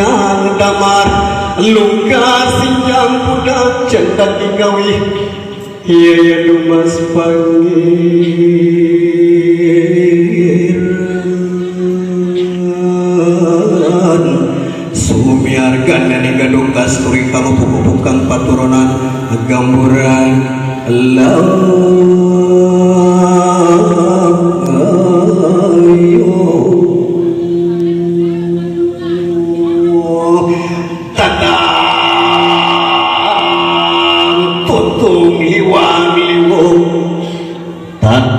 yang damar luka sinjang budak centak digawi iya dumas pangeran sumiargan dan gadong kasturi kalau pupukang paturunan gamburan Allah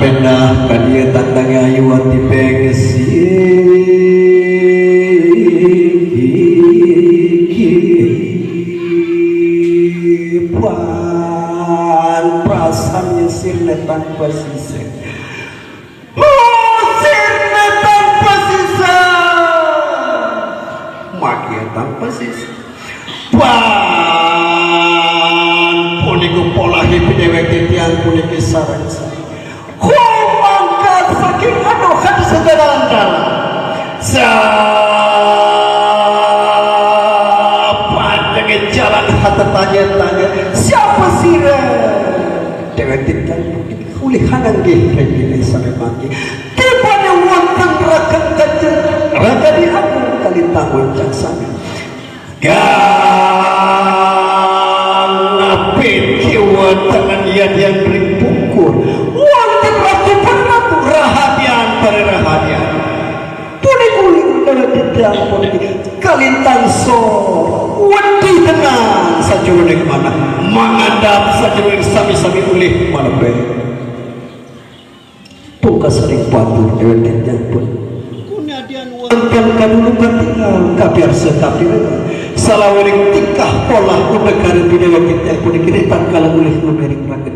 penah kadia tandang ayu hati pengesi puan perasaannya sirna tanpa sisa sirna tanpa sisa makia tanpa sisa puan puniku pola hidup dewek titian puniku sarang saking anuhan sederhana siapa dengan jalan hati tanya-tanya siapa sirah dewa tidak ulihanan gihai gini sampai mati tiba-tiba wantang rakan kajar raga diambil kali tahun jaksana ngapin kiwa tangan yang beri pukul wantang ratu penatu rahadian pada rahadian puni-puni dalam tidak puni kalintang so wadi tenang sajurunik mana mengadap sajurunik sami-sami ulih mana ben tuka sering patuh dalam tidak pun kunadian wantang kadulukan tinggal kabiar setapi salah waring tingkah pola udakar bidang kita pun dikiritan kalau ulih memberi praktik